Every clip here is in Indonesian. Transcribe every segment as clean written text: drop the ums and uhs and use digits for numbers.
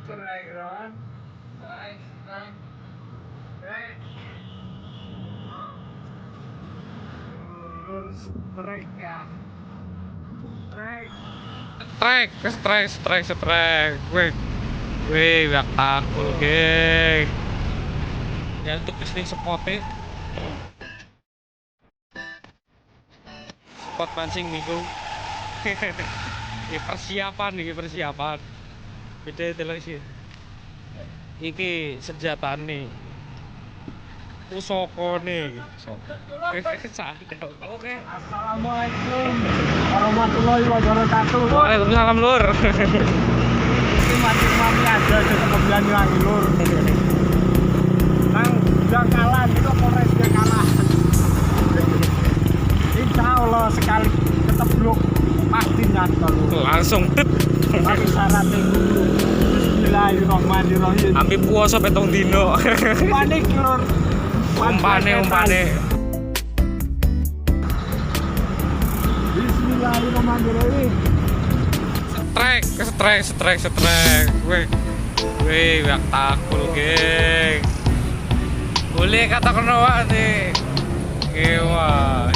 Strike Ron. Strike. Strike ya. Strike. Strike. Wih, biak takul, geng. Ya untuk kesini spotnya, spot mancing minggu. Ini persiapan. Beda televisi. Iki senjata nih. Pusoko nih. Oke. Assalamualaikum warahmatullahi wabarakatuh. Waalaikumsalam lur. Ini mati aja kemudian lagi lur. Nang bilang kalah itu Polres yang kalah. Insya Allah sekali ketebluk pasti nyantol. Langsung tet. Tapi syaratnya Bismillahirrahmanirrahim. Ambil puasa petong dino. Panik lur. Umpane. Bismillahirrahmanirrahim. Strike. Wih, biak takul, geng. Boleh kata kenapa nih? Hewa.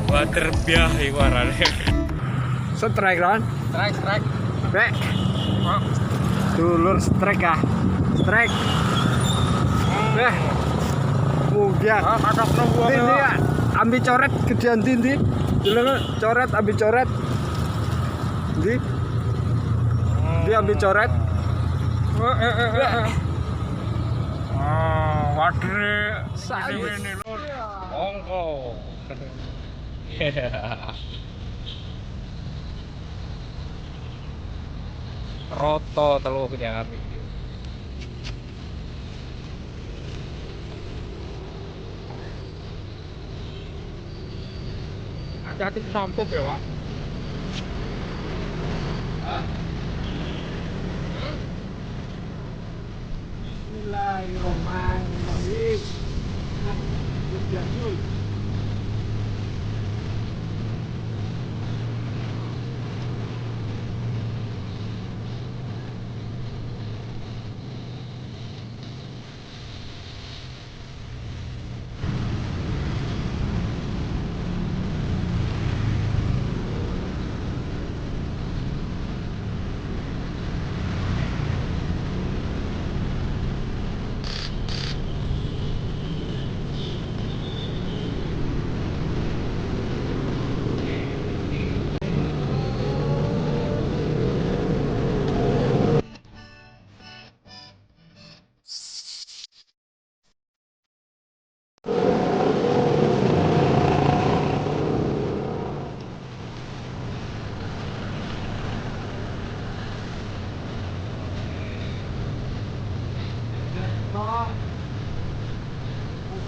Waterbiah iwaran. Strike Ron. Strike. Bek. Dulur strike ya. Strike. Beh. Mugia. Kadok nunggu. Ini ya. Ambil coret gedean tindi. Dulur coret ambil coret. Dia ambil coret. Waduh, Sayus. ini lur. Ongko. Roto telu nyari. Hati-hati sampuk ya, Pak. Bismillahirrahmanirrahim.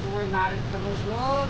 Gue narik terus lur.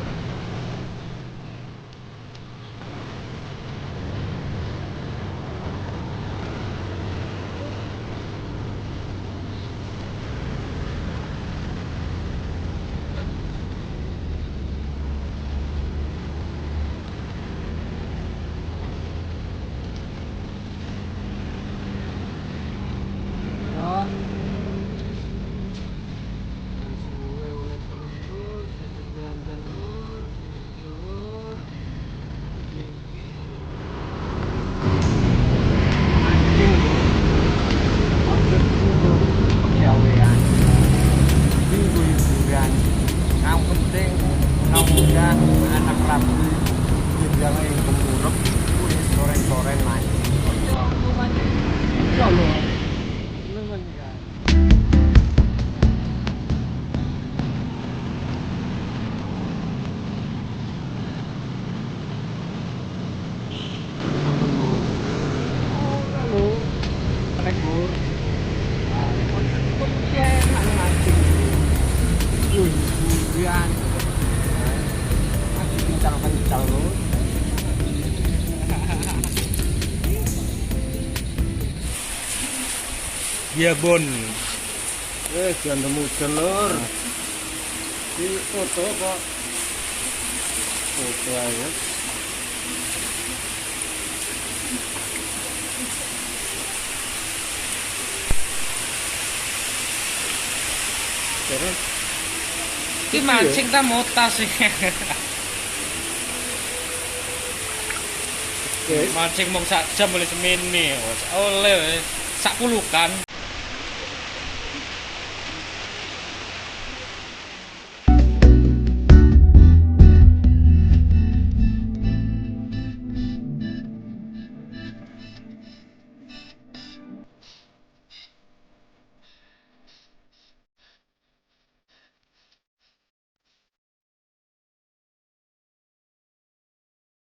Anak rapi, jangan yang pemuruk, sore-sore naik. Ya Allah, memang ya. Oh, lalu, tegur. Enak mancing. Hujan. Masih kencang-kencang loh. Iya, Bon. Jangan temu lur. Di foto kok. Foto aja. terus. Ki mancing ta motas sih. Oke. Mancing mung sak jam oleh semene. Oleh sak pulukan.